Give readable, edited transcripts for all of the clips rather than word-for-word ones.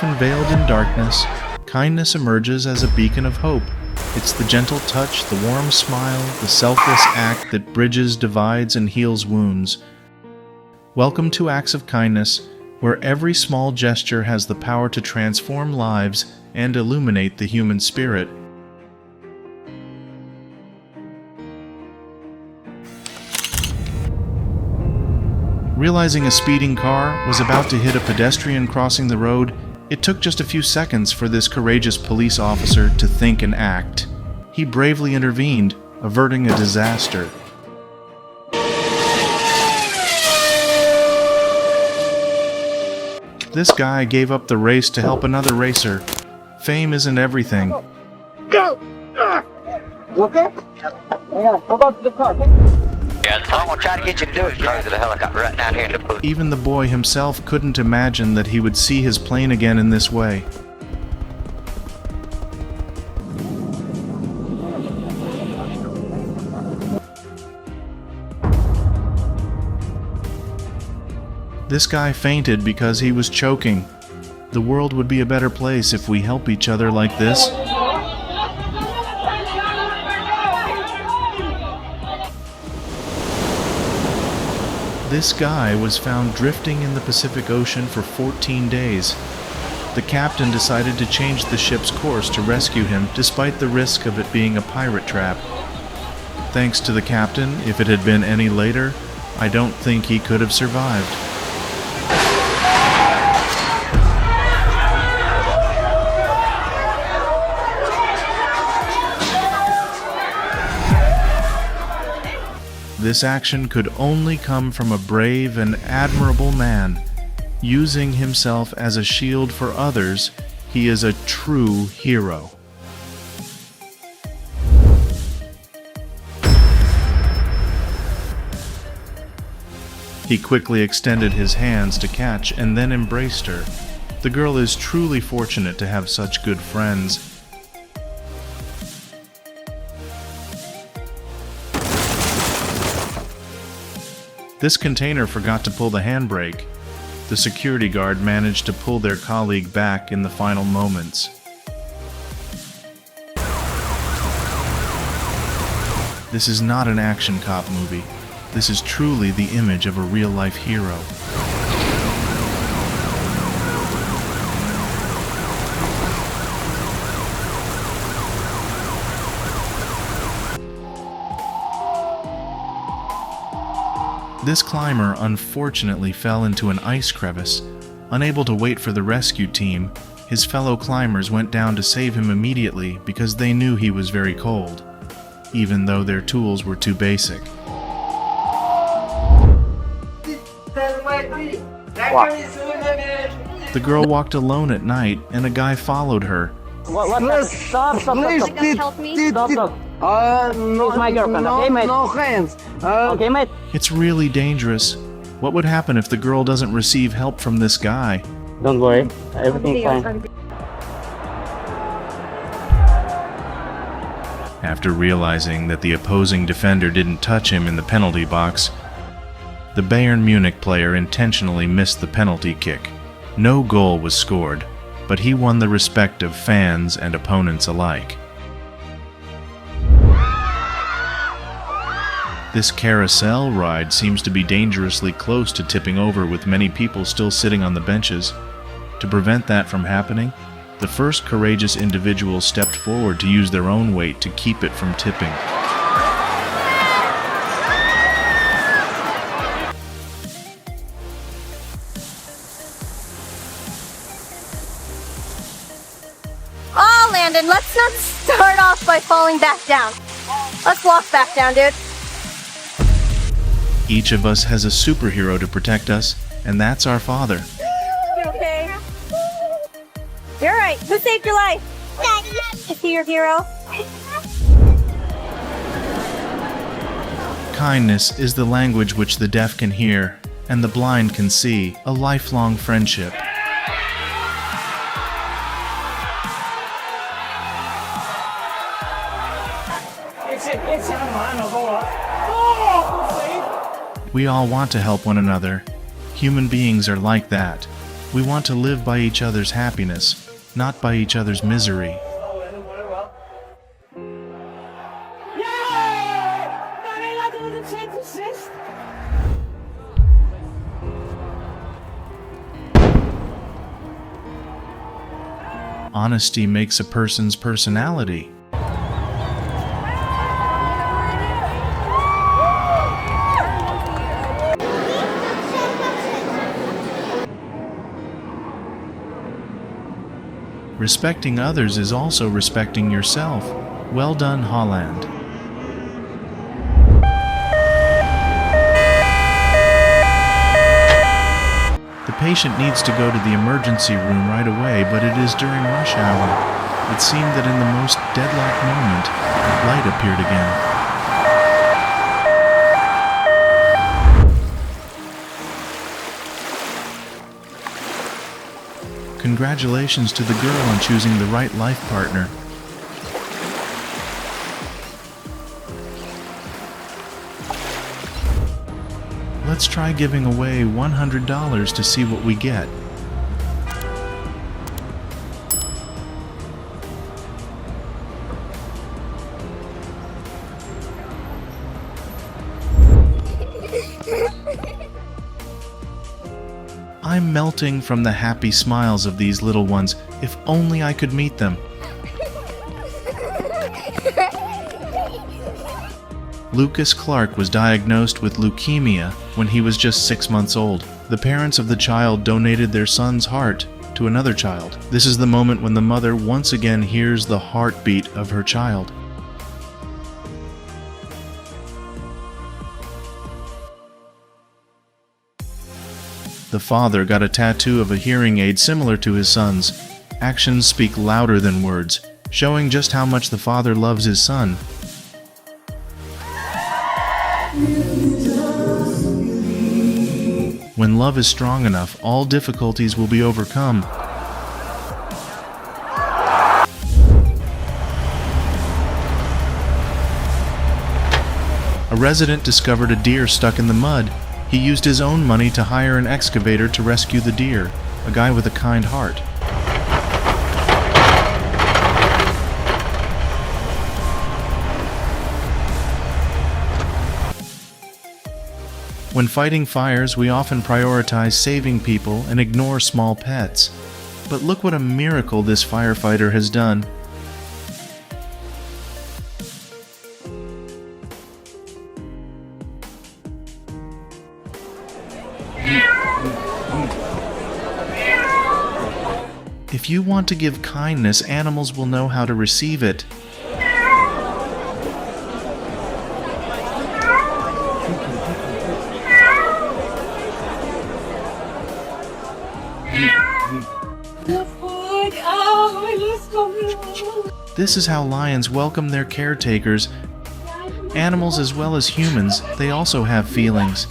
often veiled in darkness, kindness emerges as a beacon of hope. It's the gentle touch, the warm smile, the selfless act that bridges divides and heals wounds. Welcome to Acts of Kindness, where every small gesture has the power to transform lives and illuminate the human spirit. Realizing a speeding car was about to hit a pedestrian crossing the road, it took just a few seconds for this courageous police officer to think and act. He bravely intervened, averting a disaster. This guy gave up the race to help another racer. Fame isn't everything. Go! Okay? Yeah, go back to the car. Yeah, that's all I'm gonna try to get you to do is drive to the helicopter right down here in the booth. Even the boy himself couldn't imagine that he would see his plane again in this way. This guy fainted because he was choking. The world would be a better place if we help each other like this. This guy was found drifting in the Pacific Ocean for 14 days. The captain decided to change the ship's course to rescue him despite the risk of it being a pirate trap. Thanks to the captain, if it had been any later, I don't think he could have survived. This action could only come from a brave and admirable man. Using himself as a shield for others, he is a true hero. He quickly extended his hands to catch and then embraced her. The girl is truly fortunate to have such good friends. This container forgot to pull the handbrake. The security guard managed to pull their colleague back in the final moments. This is not an action cop movie. This is truly the image of a real-life hero. This climber unfortunately fell into an ice crevice. Unable to wait for the rescue team, his fellow climbers went down to save him immediately because they knew he was very cold, even though their tools were too basic. The girl walked alone at night, and a guy followed her. What? Stop. Help me. Stop. No, She's my girlfriend, okay, mate? No hands. Okay, mate. It's really dangerous. What would happen if the girl doesn't receive help from this guy? Don't worry. Everything's fine. After realizing that the opposing defender didn't touch him in the penalty box, the Bayern Munich player intentionally missed the penalty kick. No goal was scored, but he won the respect of fans and opponents alike. This carousel ride seems to be dangerously close to tipping over, with many people still sitting on the benches. To prevent that from happening, the first courageous individual stepped forward to use their own weight to keep it from tipping. Oh, Landon, let's not start off by falling back down. Let's walk back down, dude. Each of us has a superhero to protect us, and that's our father. You okay? You're right. Who saved your life? Daddy. Is he your hero? Kindness is the language which the deaf can hear, and the blind can see, a lifelong friendship. We all want to help one another. Human beings are like that. We want to live by each other's happiness, not by each other's misery. Honesty makes a person's personality. Respecting others is also respecting yourself. Well done, Holland. The patient needs to go to the emergency room right away, but it is during rush hour. It seemed that in the most deadlock moment, a light appeared again. Congratulations to the girl on choosing the right life partner. Let's try giving away $100 to see what we get. I'm melting from the happy smiles of these little ones. If only I could meet them. Lucas Clark was diagnosed with leukemia when he was just 6 months old. The parents of the child donated their son's heart to another child. This is the moment when the mother once again hears the heartbeat of her child. The father got a tattoo of a hearing aid similar to his son's. Actions speak louder than words, showing just how much the father loves his son. When love is strong enough, all difficulties will be overcome. A resident discovered a deer stuck in the mud. He used his own money to hire an excavator to rescue the deer, a guy with a kind heart. When fighting fires, we often prioritize saving people and ignore small pets. But look what a miracle this firefighter has done. If you want to give kindness, animals will know how to receive it. This is how lions welcome their caretakers. Animals as well as humans, they also have feelings.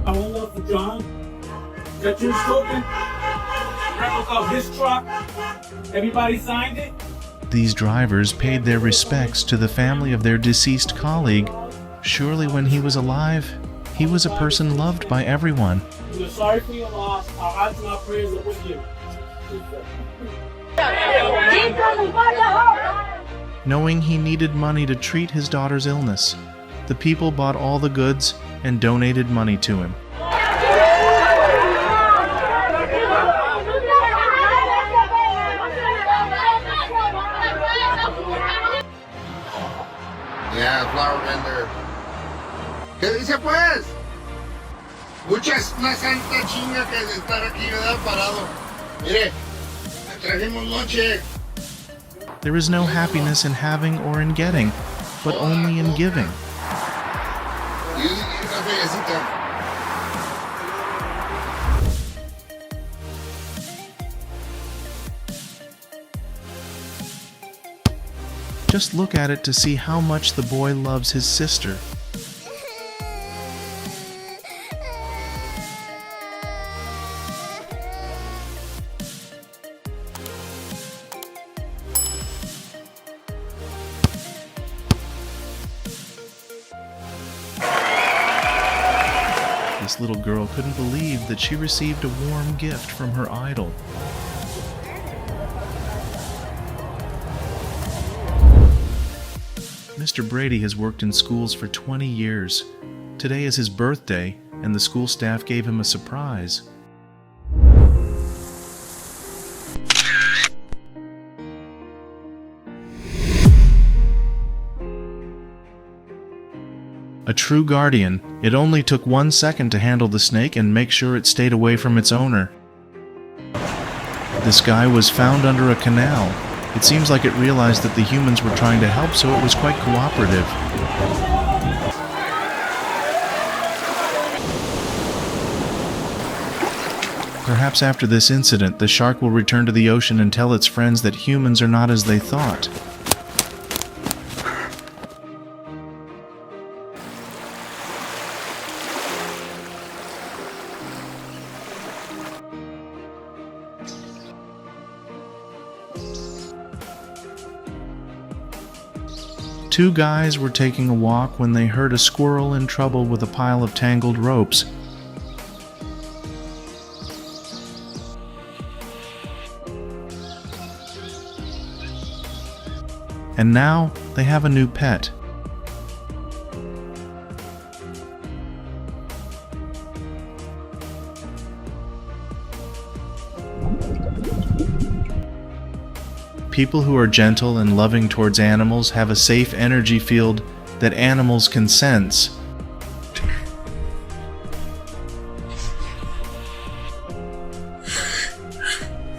I want love for John. Got you spoken. Replica of his truck. Everybody signed it. These drivers paid their respects to the family of their deceased colleague. Surely when he was alive, he was a person loved by everyone. We're sorry for your loss. Our hearts and our prayers are with you. Knowing he needed money to treat his daughter's illness, the people bought all the goods and donated money to him. Yeah, flower vendor. ¿Qué dice pues? Muchas una santa chinga que de estar aquí, ¿verdad? Parado. Mire, le trajimos noche. There is no happiness in having or in getting, but only in giving. Y una fellecita. Just look at it to see how much the boy loves his sister. The This little girl couldn't believe that she received a warm gift from her idol. Mr. Brady has worked in schools for 20 years. Today is his birthday, and the school staff gave him a surprise. A true guardian, it only took 1 second to handle the snake and make sure it stayed away from its owner. This guy was found under a canal. It seems like it realized that the humans were trying to help, so it was quite cooperative. Perhaps after this incident, the shark will return to the ocean and tell its friends that humans are not as they thought. Two guys were taking a walk when they heard a squirrel in trouble with a pile of tangled ropes. And now they have a new pet. People who are gentle and loving towards animals have a safe energy field that animals can sense.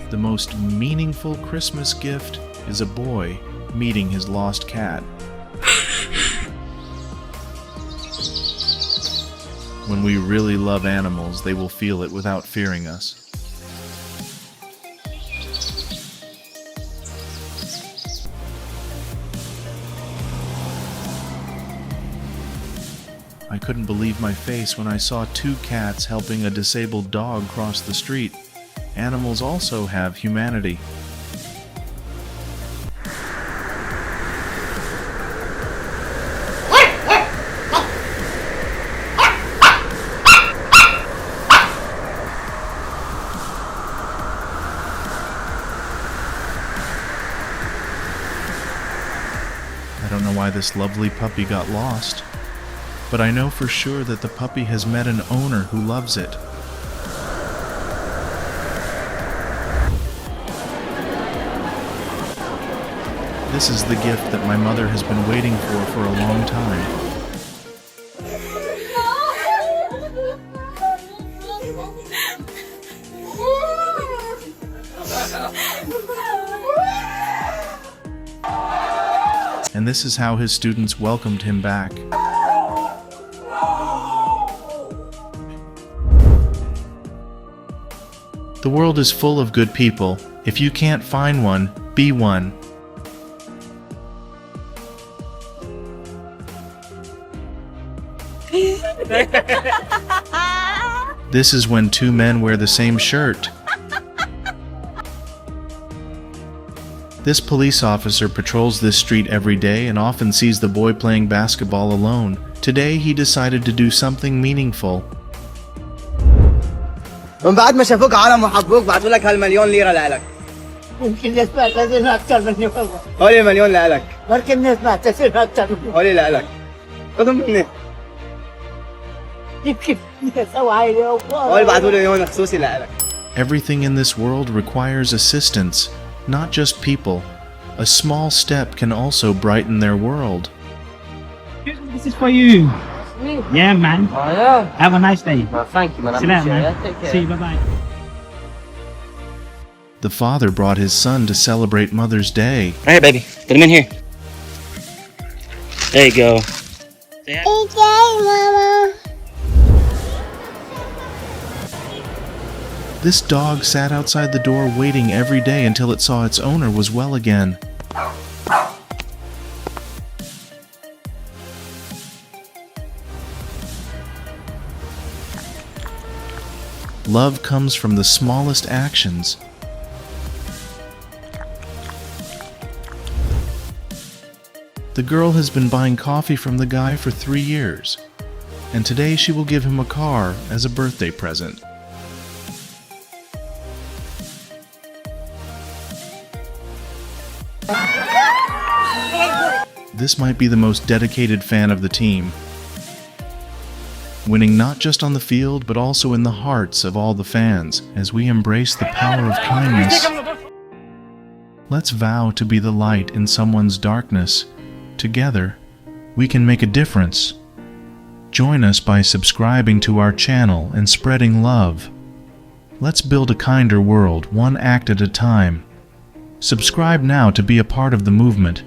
The most meaningful Christmas gift is a boy meeting his lost cat. When we really love animals, they will feel it without fearing us. I couldn't believe my face when I saw two cats helping a disabled dog cross the street. Animals also have humanity. I don't know why this lovely puppy got lost, but I know for sure that the puppy has met an owner who loves it. This is the gift that my mother has been waiting for a long time. And this is how his students welcomed him back. The world is full of good people. If you can't find one, be one. This is when two men wear the same shirt. This police officer patrols this street every day and often sees the boy playing basketball alone. Today, he decided to do something meaningful. من بعد ما شافوك عالم وحبوك بعتوا لك هالمليون ليرة لإلك. يمكن نسمع تسير أكثر مني والله. هولي المليون لإلك. ممكن نسمع تسير أكثر مني. هولي لإلك. خذهم مني. يمكن نسوي عيني والله. هولي بعتوا لي هون خصوصي لإلك. Everything in this world requires assistance, not just people. A small step can also brighten their world. This is for you. Yeah, man. Oh yeah. Have a nice day. Well, thank you, man. See you later, man. Take care. See you. Bye-bye. The father brought his son to celebrate Mother's Day. Right here, baby. Put him in here. There you go. Mama. This dog sat outside the door waiting every day until it saw its owner was well again. Love comes from the smallest actions. The girl has been buying coffee from the guy for 3 years. and today she will give him a car as a birthday present. This might be the most dedicated fan of the team, winning not just on the field but also in the hearts of all the fans as we embrace the power of kindness. Let's vow to be the light in someone's darkness. Together, we can make a difference. Join us by subscribing to our channel and spreading love. Let's build a kinder world, one act at a time. Subscribe now to be a part of the movement.